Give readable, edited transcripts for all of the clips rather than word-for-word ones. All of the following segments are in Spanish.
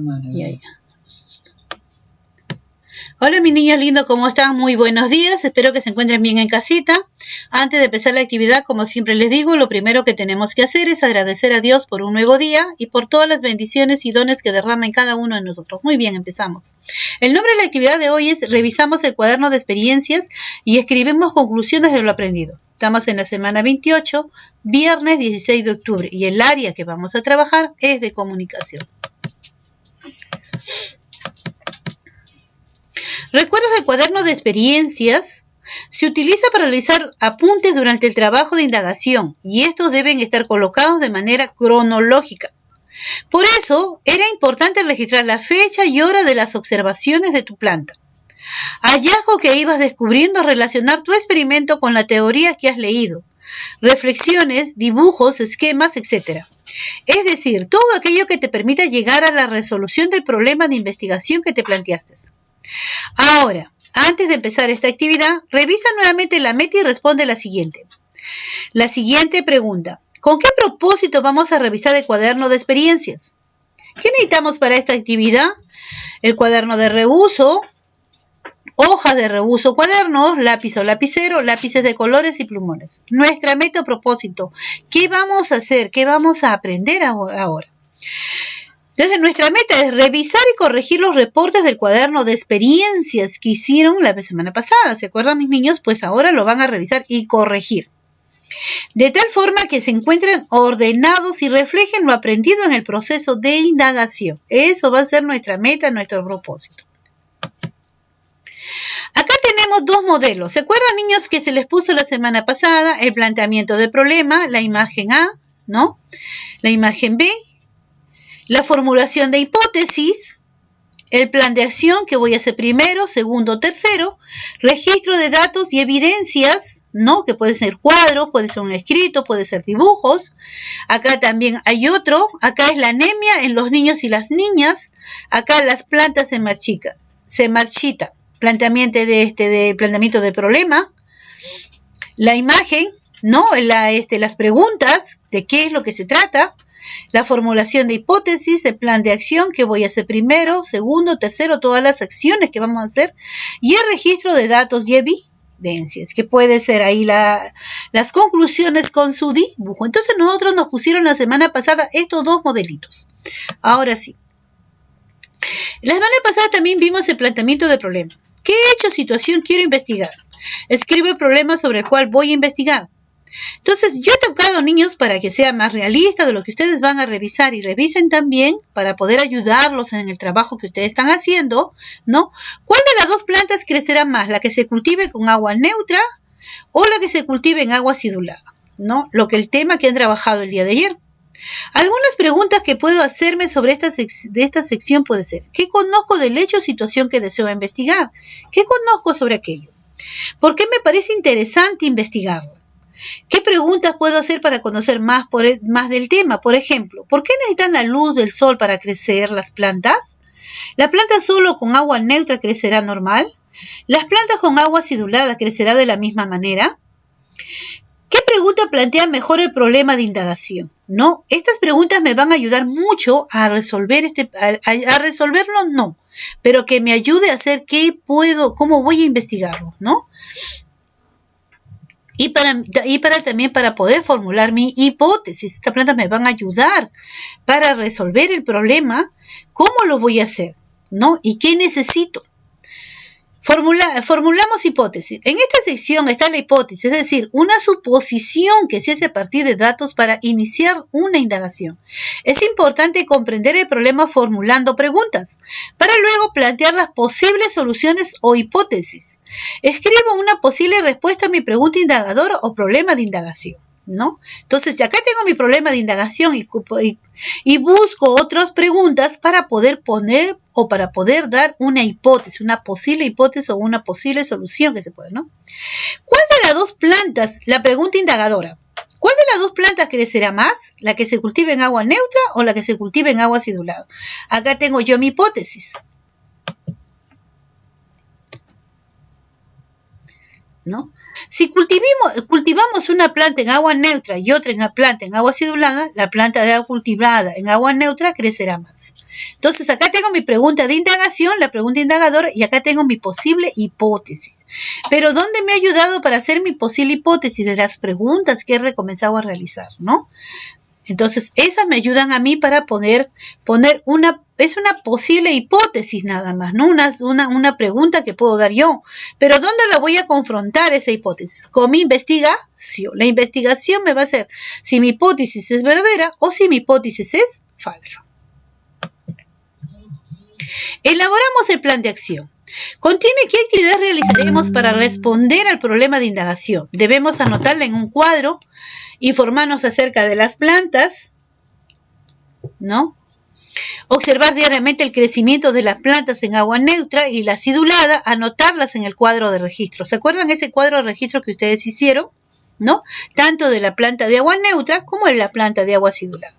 Ya, ya. Hola mis niños lindos, ¿cómo están? Muy buenos días, espero que se encuentren bien en casita. Antes de empezar la actividad, como siempre les digo, lo primero que tenemos que hacer es agradecer a Dios por un nuevo día y por todas las bendiciones y dones que derrama en cada uno de nosotros. Muy bien, empezamos. El nombre de la actividad de hoy es revisamos el cuaderno de experiencias y escribimos conclusiones de lo aprendido. Estamos en la semana 28, viernes 16 de octubre y el área que vamos a trabajar es de comunicación. ¿Recuerdas el cuaderno de experiencias? Se utiliza para realizar apuntes durante el trabajo de indagación y estos deben estar colocados de manera cronológica. Por eso, era importante registrar la fecha y hora de las observaciones de tu planta. Hallazgo que ibas descubriendo, relacionar tu experimento con la teoría que has leído. Reflexiones, dibujos, esquemas, etc. Es decir, todo aquello que te permita llegar a la resolución del problema de investigación que te planteaste. Ahora, antes de empezar esta actividad, revisa nuevamente la meta y responde la siguiente pregunta. ¿Con qué propósito vamos a revisar el cuaderno de experiencias? ¿Qué necesitamos para esta actividad? El cuaderno de reuso, hojas de reuso, cuadernos, lápiz o lapicero, lápices de colores y plumones. Nuestra meta o propósito. ¿Qué vamos a hacer? ¿Qué vamos a aprender ahora? Entonces, nuestra meta es revisar y corregir los reportes del cuaderno de experiencias que hicieron la semana pasada. ¿Se acuerdan, mis niños? Pues ahora lo van a revisar y corregir. De tal forma que se encuentren ordenados y reflejen lo aprendido en el proceso de indagación. Eso va a ser nuestra meta, nuestro propósito. Acá tenemos dos modelos. ¿Se acuerdan, niños, que se les puso la semana pasada el planteamiento de problema, la imagen A, ¿no? La imagen B. La formulación de hipótesis, el plan de acción que voy a hacer primero, segundo, tercero, registro de datos y evidencias, ¿no? Que puede ser cuadros, puede ser un escrito, puede ser dibujos. Acá también hay otro, acá es la anemia en los niños y las niñas, acá las plantas se marchita. Planteamiento de problema, la imagen, ¿no? Las preguntas de qué es lo que se trata. La formulación de hipótesis, el plan de acción que voy a hacer primero, segundo, tercero, todas las acciones que vamos a hacer y el registro de datos y evidencias, que puede ser ahí las conclusiones con su dibujo. Entonces nosotros nos pusieron la semana pasada estos dos modelitos. Ahora sí. La semana pasada también vimos el planteamiento de problema. ¿Qué hecho, situación quiero investigar? Escribe el problema sobre el cual voy a investigar. Entonces, yo he tocado, niños, para que sea más realista de lo que ustedes van a revisar y revisen también para poder ayudarlos en el trabajo que ustedes están haciendo, ¿no? ¿Cuál de las dos plantas crecerá más? ¿La que se cultive con agua neutra o la que se cultive en agua acidulada? ¿No? El tema que han trabajado el día de ayer. Algunas preguntas que puedo hacerme sobre esta sección puede ser: ¿qué conozco del hecho o situación que deseo investigar? ¿Qué conozco sobre aquello? ¿Por qué me parece interesante investigarlo? ¿Qué preguntas puedo hacer para conocer más del tema? Por ejemplo, ¿por qué necesitan la luz del sol para crecer las plantas? ¿La planta solo con agua neutra crecerá normal? ¿Las plantas con agua acidulada crecerá de la misma manera? ¿Qué pregunta plantea mejor el problema de indagación? ¿No? Estas preguntas me van a ayudar mucho a resolver a resolverlo, no, pero que me ayude a hacer cómo voy a investigarlo, ¿no? Y también para poder formular mi hipótesis. Estas plantas me van a ayudar para resolver el problema. ¿Cómo lo voy a hacer? ¿No? ¿Y qué necesito? Formulamos hipótesis. En esta sección está la hipótesis, es decir, una suposición que se hace a partir de datos para iniciar una indagación. Es importante comprender el problema formulando preguntas, para luego plantear las posibles soluciones o hipótesis. Escribo una posible respuesta a mi pregunta indagadora o problema de indagación, ¿no? Entonces, acá tengo mi problema de indagación y busco otras preguntas para poder poner o para poder dar una hipótesis, una posible hipótesis o una posible solución que se puede, ¿no? ¿Cuál de las dos plantas, la pregunta indagadora, cuál de las dos plantas crecerá más? ¿La que se cultiva en agua neutra o la que se cultiva en agua acidulada? Acá tengo yo mi hipótesis, ¿no? Si cultivamos una planta en agua neutra y otra planta en agua acidulada, la planta de agua cultivada en agua neutra crecerá más. Entonces, acá tengo mi pregunta de indagación, la pregunta indagadora, y acá tengo mi posible hipótesis. Pero, ¿dónde me ha ayudado para hacer mi posible hipótesis? De las preguntas que he comenzado a realizar, ¿no? Entonces, esas me ayudan a mí para poner es una posible hipótesis nada más, ¿no? Una pregunta que puedo dar yo. Pero ¿dónde la voy a confrontar esa hipótesis? Con mi investigación. La investigación me va a hacer si mi hipótesis es verdadera o si mi hipótesis es falsa. Elaboramos el plan de acción. Contiene qué actividades realizaremos para responder al problema de indagación. Debemos anotarla en un cuadro, informarnos acerca de las plantas, ¿no? Observar diariamente el crecimiento de las plantas en agua neutra y la acidulada, anotarlas en el cuadro de registro. ¿Se acuerdan ese cuadro de registro que ustedes hicieron? ¿No? Tanto de la planta de agua neutra como de la planta de agua acidulada.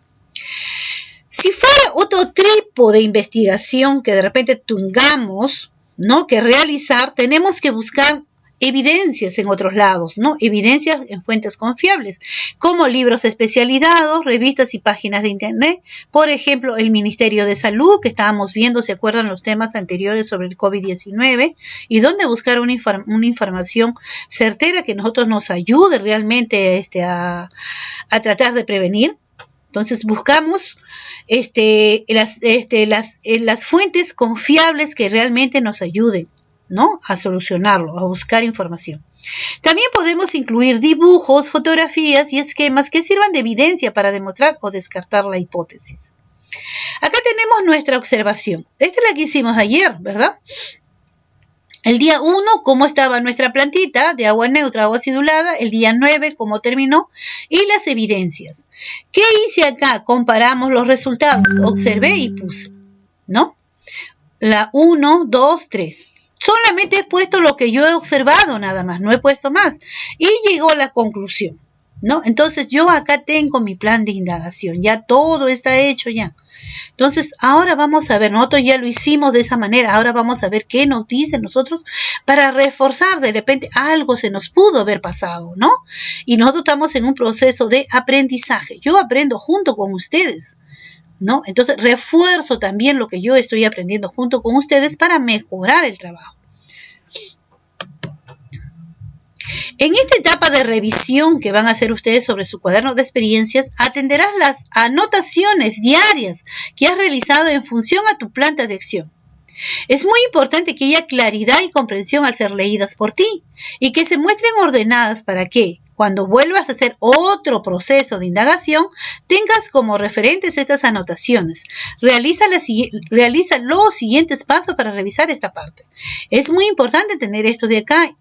Si fuera otro tipo de investigación que de repente tengamos, ¿no?, que realizar, tenemos que buscar evidencias en otros lados, ¿no? Evidencias en fuentes confiables, como libros especializados, revistas y páginas de internet. Por ejemplo, el Ministerio de Salud, que estábamos viendo, ¿se acuerdan los temas anteriores sobre el COVID-19? Y dónde buscar una información certera que nosotros nos ayude realmente a tratar de prevenir. Entonces buscamos las fuentes confiables que realmente nos ayuden, ¿no?, a solucionarlo, a buscar información. También podemos incluir dibujos, fotografías y esquemas que sirvan de evidencia para demostrar o descartar la hipótesis. Acá tenemos nuestra observación. Esta es la que hicimos ayer, ¿verdad? El día 1, cómo estaba nuestra plantita de agua neutra, agua acidulada. El día 9, cómo terminó. Y las evidencias. ¿Qué hice acá? Comparamos los resultados. Observé y puse, ¿no? La 1, 2, 3. Solamente he puesto lo que yo he observado nada más. No he puesto más. Y llegó a la conclusión, ¿no? Entonces yo acá tengo mi plan de indagación. Ya todo está hecho ya. Entonces, ahora vamos a ver, nosotros ya lo hicimos de esa manera, ahora vamos a ver qué nos dicen nosotros para reforzar. De repente algo se nos pudo haber pasado, ¿no? Y nosotros estamos en un proceso de aprendizaje. Yo aprendo junto con ustedes, ¿no? Entonces, refuerzo también lo que yo estoy aprendiendo junto con ustedes para mejorar el trabajo. En esta etapa de revisión que van a hacer ustedes sobre su cuaderno de experiencias, atenderás las anotaciones diarias que has realizado en función a tu plan de acción. Es muy importante que haya claridad y comprensión al ser leídas por ti y que se muestren ordenadas para que, cuando vuelvas a hacer otro proceso de indagación, tengas como referentes estas anotaciones. Realiza los siguientes pasos para revisar esta parte. Es muy importante tener esto de acá,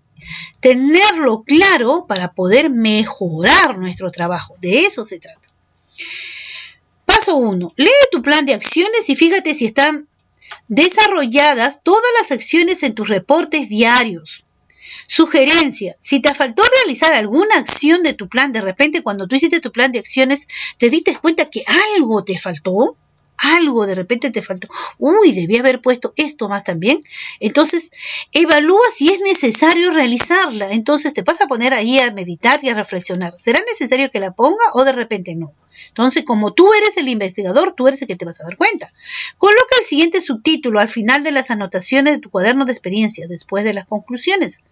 tenerlo claro para poder mejorar nuestro trabajo. De eso se trata. Paso 1. Lee tu plan de acciones y fíjate si están desarrolladas todas las acciones en tus reportes diarios. Sugerencia: si te faltó realizar alguna acción de tu plan, de repente cuando tú hiciste tu plan de acciones, te diste cuenta que algo te faltó. Algo de repente te faltó. Uy, debí haber puesto esto más también. Entonces, evalúa si es necesario realizarla. Entonces, te vas a poner ahí a meditar y a reflexionar. ¿Será necesario que la ponga o de repente no? Entonces, como tú eres el investigador, tú eres el que te vas a dar cuenta. Coloca el siguiente subtítulo al final de las anotaciones de tu cuaderno de experiencia, después de las conclusiones.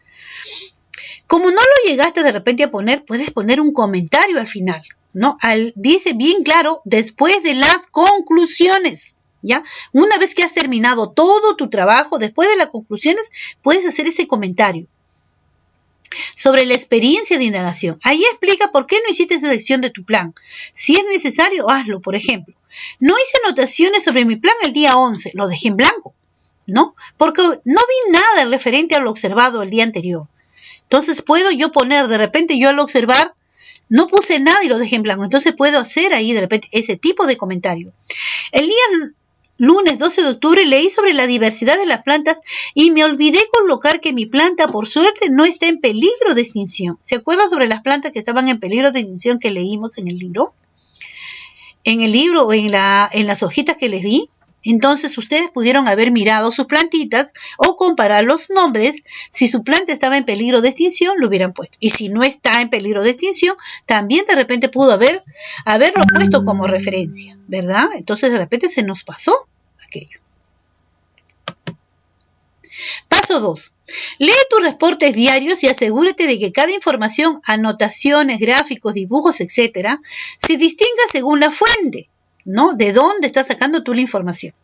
Como no lo llegaste de repente a poner, puedes poner un comentario al final, ¿no? Dice bien claro, después de las conclusiones, ¿ya? Una vez que has terminado todo tu trabajo, después de las conclusiones, puedes hacer ese comentario sobre la experiencia de indagación. Ahí explica por qué no hiciste esa sección de tu plan. Si es necesario, hazlo. Por ejemplo, no hice anotaciones sobre mi plan el día 11, lo dejé en blanco, ¿no? Porque no vi nada referente a lo observado el día anterior. Entonces puedo yo poner, de repente yo al observar, no puse nada y lo dejé en blanco. Entonces puedo hacer ahí de repente ese tipo de comentario. El día lunes 12 de octubre leí sobre la diversidad de las plantas y me olvidé colocar que mi planta, por suerte, no está en peligro de extinción. ¿Se acuerdan sobre las plantas que estaban en peligro de extinción que leímos en el libro? En el libro o en las hojitas que les di. Entonces ustedes pudieron haber mirado sus plantitas o comparar los nombres. Si su planta estaba en peligro de extinción, lo hubieran puesto. Y si no está en peligro de extinción, también de repente pudo haberlo puesto como referencia, ¿verdad? Entonces de repente se nos pasó aquello. Paso 2. Lee tus reportes diarios y asegúrate de que cada información, anotaciones, gráficos, dibujos, etc., se distinga según la fuente, ¿no? ¿De dónde estás sacando tú la información?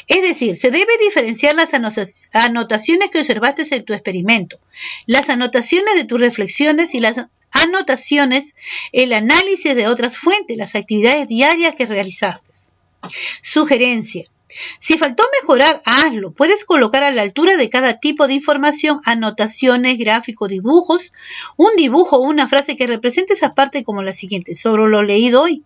Es decir, se debe diferenciar las anotaciones que observaste en tu experimento, las anotaciones de tus reflexiones y las anotaciones, el análisis de otras fuentes, las actividades diarias que realizaste. Sugerencia. Si faltó mejorar, hazlo. Puedes colocar a la altura de cada tipo de información anotaciones, gráficos, dibujos, un dibujo o una frase que represente esa parte como la siguiente. Sobre lo leído hoy,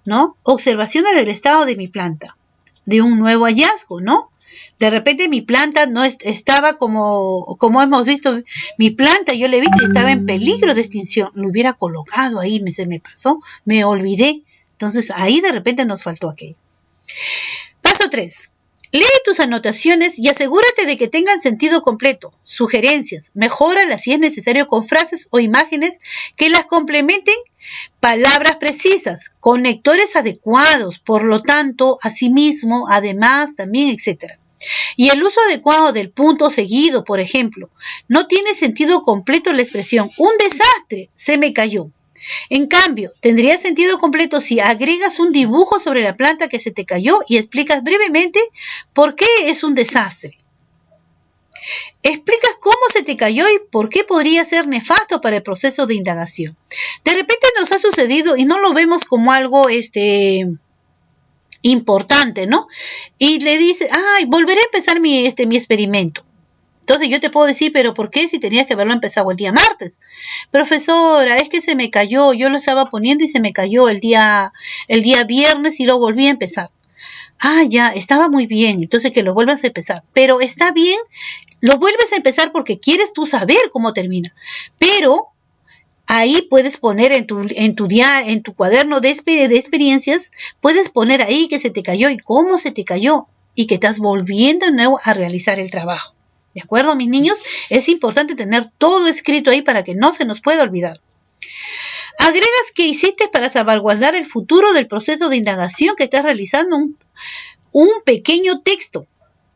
¿no? Observaciones del estado de mi planta, de un nuevo hallazgo, ¿no? De repente mi planta no estaba como hemos visto, mi planta yo le he visto y estaba en peligro de extinción. Lo hubiera colocado ahí, se me pasó, me olvidé. Entonces ahí de repente nos faltó aquello. Paso 3. Lee tus anotaciones y asegúrate de que tengan sentido completo. Sugerencias. Mejóralas si es necesario con frases o imágenes que las complementen. Palabras precisas. Conectores adecuados. Por lo tanto, asimismo, además, también, etc. Y el uso adecuado del punto seguido, por ejemplo. No tiene sentido completo la expresión. Un desastre. Se me cayó. En cambio, tendría sentido completo si agregas un dibujo sobre la planta que se te cayó y explicas brevemente por qué es un desastre. Explicas cómo se te cayó y por qué podría ser nefasto para el proceso de indagación. De repente nos ha sucedido y no lo vemos como algo importante, ¿no? Y le dice, volveré a empezar mi experimento. Entonces yo te puedo decir, pero ¿por qué si tenías que haberlo empezado el día martes? Profesora, es que se me cayó, yo lo estaba poniendo y se me cayó el día viernes y lo volví a empezar. Ya, estaba muy bien, entonces que lo vuelvas a empezar. Pero está bien, lo vuelves a empezar porque quieres tú saber cómo termina. Pero ahí puedes poner en tu cuaderno de experiencias, puedes poner ahí que se te cayó y cómo se te cayó y que estás volviendo de nuevo a realizar el trabajo. ¿De acuerdo, mis niños? Es importante tener todo escrito ahí para que no se nos pueda olvidar. Agregas qué hiciste para salvaguardar el futuro del proceso de indagación que estás realizando, un pequeño texto,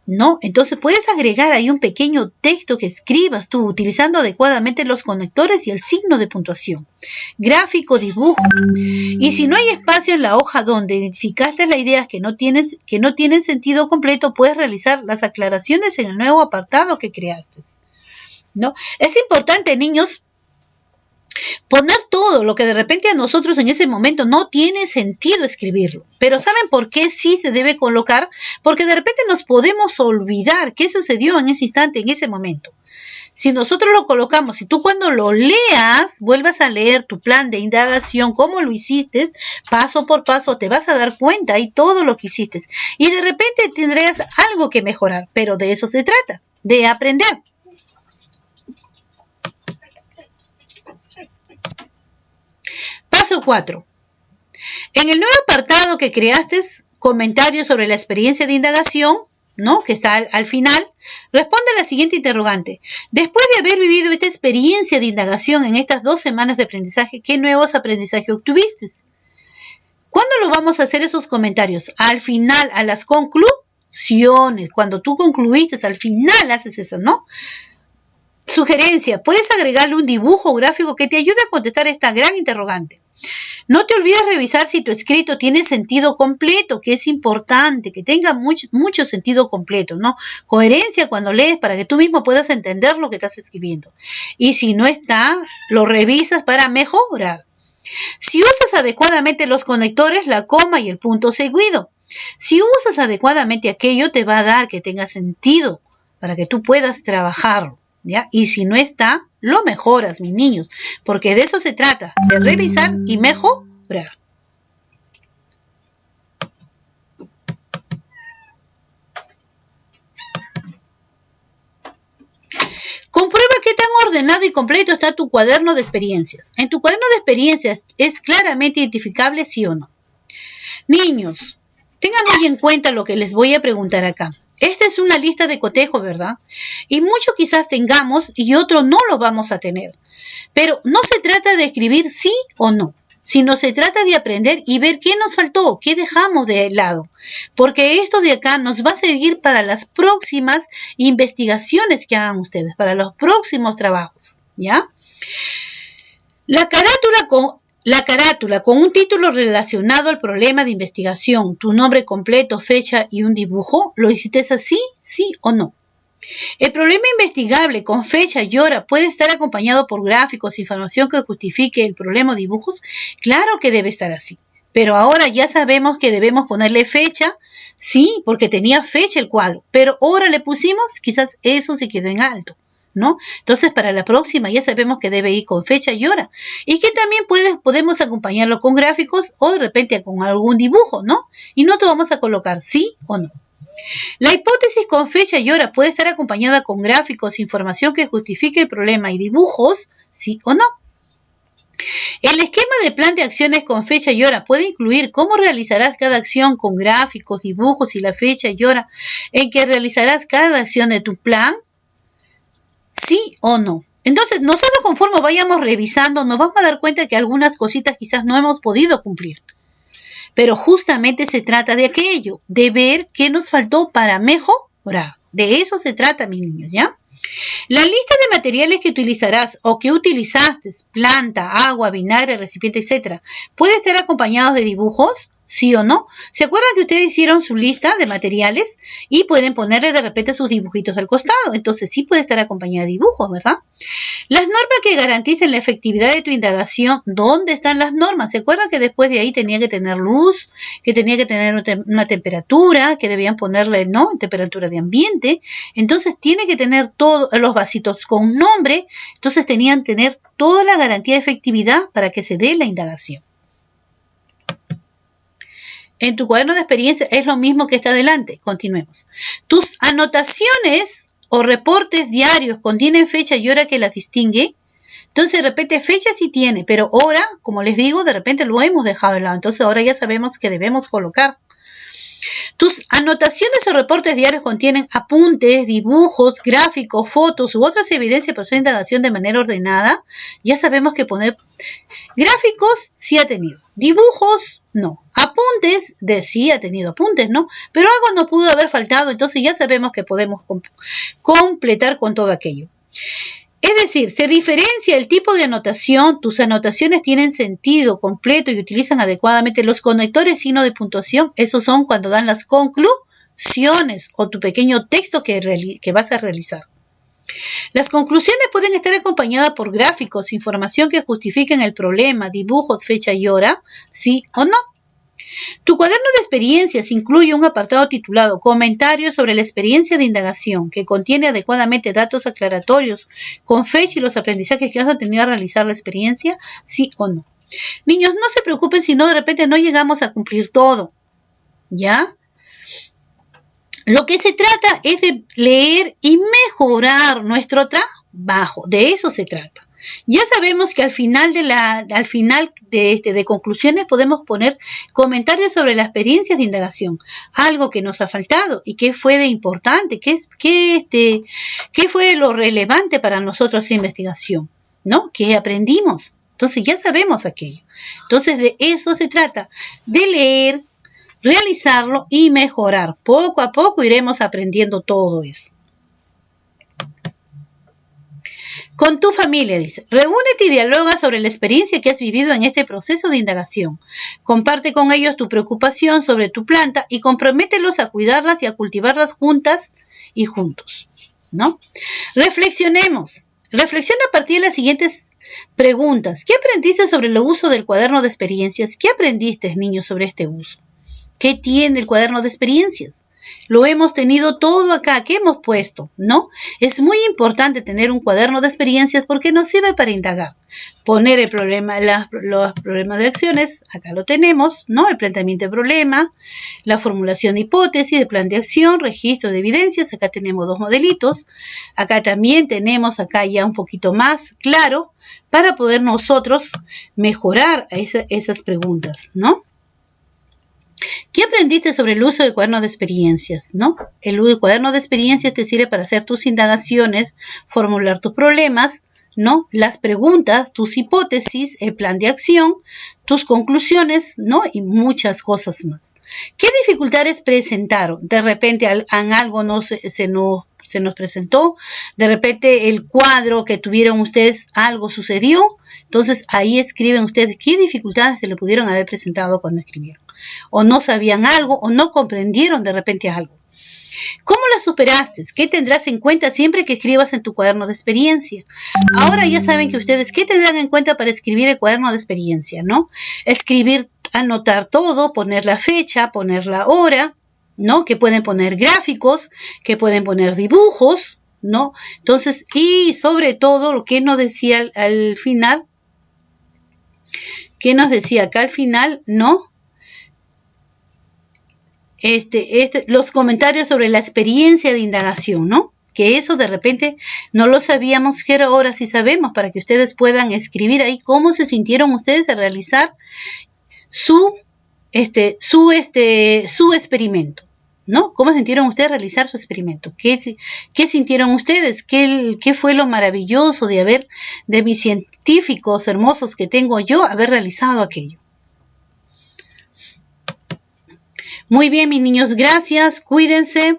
¿no? Entonces puedes agregar ahí un pequeño texto que escribas tú utilizando adecuadamente los conectores y el signo de puntuación. Gráfico, dibujo. Y si no hay espacio en la hoja donde identificaste las ideas que no tienen sentido completo, puedes realizar las aclaraciones en el nuevo apartado que creaste, ¿no? Es importante, niños, poner todo lo que de repente a nosotros en ese momento no tiene sentido escribirlo. Pero ¿saben por qué sí se debe colocar? Porque de repente nos podemos olvidar qué sucedió en ese instante, en ese momento. Si nosotros lo colocamos, si tú cuando lo leas, vuelvas a leer tu plan de indagación, cómo lo hiciste, paso por paso, te vas a dar cuenta y todo lo que hiciste. Y de repente tendrás algo que mejorar, pero de eso se trata, de aprender. Paso 4. En el nuevo apartado que creaste, comentarios sobre la experiencia de indagación, ¿no? Que está al final, responde a la siguiente interrogante. Después de haber vivido esta experiencia de indagación en estas 2 semanas de aprendizaje, ¿qué nuevos aprendizajes obtuviste? ¿Cuándo lo vamos a hacer esos comentarios? Al final, a las conclusiones. Cuando tú concluiste, al final haces eso, ¿no? Sugerencia, puedes agregarle un dibujo gráfico que te ayude a contestar esta gran interrogante. No te olvides revisar si tu escrito tiene sentido completo, que es importante, que tenga mucho sentido completo, ¿no? Coherencia cuando lees para que tú mismo puedas entender lo que estás escribiendo. Y si no está, lo revisas para mejorar. Si usas adecuadamente los conectores, la coma y el punto seguido. Si usas adecuadamente aquello, te va a dar que tenga sentido para que tú puedas trabajarlo, ¿ya? Y si no está, lo mejoras, mis niños, porque de eso se trata, de revisar y mejorar. Comprueba qué tan ordenado y completo está tu cuaderno de experiencias. En tu cuaderno de experiencias es claramente identificable, sí o no. Niños, Tengan muy en cuenta lo que les voy a preguntar acá. Esta es una lista de cotejo, ¿verdad? Y mucho quizás tengamos y otro no lo vamos a tener. Pero no se trata de escribir sí o no, sino se trata de aprender y ver qué nos faltó, qué dejamos de lado. Porque esto de acá nos va a servir para las próximas investigaciones que hagan ustedes, para los próximos trabajos, ¿ya? La carátula con un título relacionado al problema de investigación, tu nombre completo, fecha y un dibujo, ¿lo hiciste así, sí o no? El problema investigable con fecha y hora puede estar acompañado por gráficos, información que justifique el problema o dibujos. Claro que debe estar así, pero ahora ya sabemos que debemos ponerle fecha, sí, porque tenía fecha el cuadro, pero hora le pusimos, quizás eso se quedó en alto, ¿no? Entonces, para la próxima ya sabemos que debe ir con fecha y hora y que también podemos acompañarlo con gráficos o de repente con algún dibujo, ¿no? Y no te vamos a colocar sí o no. La hipótesis con fecha y hora puede estar acompañada con gráficos, información que justifique el problema y dibujos, sí o no. El esquema de plan de acciones con fecha y hora puede incluir cómo realizarás cada acción con gráficos, dibujos y la fecha y hora en que realizarás cada acción de tu plan, sí o no. Entonces, nosotros conforme vayamos revisando, nos vamos a dar cuenta que algunas cositas quizás no hemos podido cumplir. Pero justamente se trata de aquello, de ver qué nos faltó para mejorar. De eso se trata, mis niños, ¿ya? La lista de materiales que utilizarás o que utilizaste, planta, agua, vinagre, recipiente, etc., puede estar acompañados de dibujos, sí o no. ¿Se acuerdan que ustedes hicieron su lista de materiales y pueden ponerle de repente sus dibujitos al costado? Entonces sí puede estar acompañada de dibujos, ¿verdad? Las normas que garanticen la efectividad de tu indagación, ¿dónde están las normas? ¿Se acuerdan que después de ahí tenía que tener luz, que tenía que tener una temperatura, que debían ponerle, ¿no?, temperatura de ambiente? Entonces tiene que tener todos los vasitos con nombre, entonces tenían que tener toda la garantía de efectividad para que se dé la indagación. En tu cuaderno de experiencia es lo mismo que está adelante. Continuemos. Tus anotaciones o reportes diarios contienen fecha y hora que las distingue. Entonces, de repente, fecha sí tiene, pero hora, como les digo, de repente lo hemos dejado de lado. Entonces, ahora ya sabemos que debemos colocar. Tus anotaciones o reportes diarios contienen apuntes, dibujos, gráficos, fotos u otras evidencias para su indagación de manera ordenada. Ya sabemos que poner gráficos sí ha tenido, dibujos no, apuntes de sí ha tenido apuntes, ¿no? Pero algo no pudo haber faltado, entonces ya sabemos que podemos completar con todo aquello. Es decir, se diferencia el tipo de anotación, tus anotaciones tienen sentido completo y utilizan adecuadamente los conectores signo de puntuación, esos son cuando dan las conclusiones o tu pequeño texto que vas a realizar. Las conclusiones pueden estar acompañadas por gráficos, información que justifiquen el problema, dibujos, fecha y hora, sí o no. Tu cuaderno de experiencias incluye un apartado titulado Comentarios sobre la experiencia de indagación, que contiene adecuadamente datos aclaratorios con fecha y los aprendizajes que has obtenido al realizar la experiencia, sí o no. Niños, no se preocupen si no de repente no llegamos a cumplir todo, ¿ya? Lo que se trata es de leer y mejorar nuestro trabajo, de eso se trata. Ya sabemos que al final de conclusiones podemos poner comentarios sobre las experiencias de indagación, algo que nos ha faltado y qué fue de importante, qué fue de lo relevante para nosotros esa investigación, ¿no? ¿Qué aprendimos? Entonces ya sabemos aquello. Entonces de eso se trata, de leer, realizarlo y mejorar. Poco a poco iremos aprendiendo todo eso. Con tu familia, dice, reúnete y dialoga sobre la experiencia que has vivido en este proceso de indagación. Comparte con ellos tu preocupación sobre tu planta y compromételos a cuidarlas y a cultivarlas juntas y juntos, ¿no? Reflexionemos. Reflexiona a partir de las siguientes preguntas. ¿Qué aprendiste sobre el uso del cuaderno de experiencias? ¿Qué aprendiste, niños, sobre este uso? ¿Qué tiene el cuaderno de experiencias? Lo hemos tenido todo acá, ¿qué hemos puesto? ¿No? Es muy importante tener un cuaderno de experiencias porque nos sirve para indagar. Poner el problema, los problemas de acciones, acá lo tenemos, ¿no? El planteamiento de problema, la formulación de hipótesis, de plan de acción, registro de evidencias, acá tenemos dos modelitos. Acá también tenemos acá ya un poquito más claro para poder nosotros mejorar esas preguntas, ¿no? ¿Qué aprendiste sobre el uso del cuaderno de experiencias? ¿No? El cuaderno de experiencias te sirve para hacer tus indagaciones, formular tus problemas, ¿no? Las preguntas, tus hipótesis, el plan de acción, tus conclusiones, ¿no? Y muchas cosas más. ¿Qué dificultades presentaron? De repente algo no se nos presentó, de repente el cuadro que tuvieron ustedes, algo sucedió, entonces ahí escriben ustedes qué dificultades se le pudieron haber presentado cuando escribieron, o no sabían algo, o no comprendieron de repente algo. ¿Cómo la superaste? ¿Qué tendrás en cuenta siempre que escribas en tu cuaderno de experiencia? Ahora ya saben que ustedes, ¿qué tendrán en cuenta para escribir el cuaderno de experiencia, no? Escribir, anotar todo, poner la fecha, poner la hora, ¿no? Que pueden poner gráficos, que pueden poner dibujos, ¿no? Entonces, y sobre todo, lo que nos decía al final, ¿qué nos decía acá al final, no? Los comentarios sobre la experiencia de indagación, ¿no? Que eso de repente no lo sabíamos, pero ahora sí sabemos, para que ustedes puedan escribir ahí cómo se sintieron ustedes al realizar su experimento, ¿no? ¿Cómo sintieron ustedes realizar su experimento? ¿Qué sintieron ustedes? ¿Qué fue lo maravilloso de mis científicos hermosos que tengo yo, haber realizado aquello? Muy bien, mis niños, gracias, cuídense.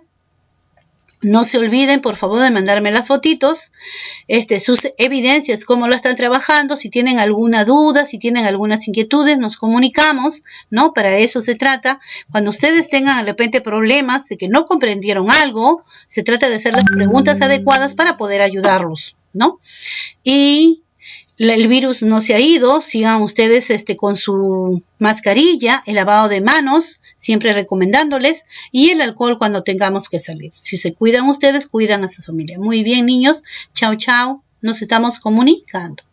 No se olviden, por favor, de mandarme las fotitos, sus evidencias, cómo lo están trabajando. Si tienen alguna duda, si tienen algunas inquietudes, nos comunicamos, ¿no? Para eso se trata. Cuando ustedes tengan de repente problemas de que no comprendieron algo, se trata de hacer las preguntas adecuadas para poder ayudarlos, ¿no? Y el virus no se ha ido, sigan ustedes con su mascarilla, el lavado de manos, siempre recomendándoles, y el alcohol cuando tengamos que salir. Si se cuidan ustedes, cuidan a su familia. Muy bien, niños. Chao, chao. Nos estamos comunicando.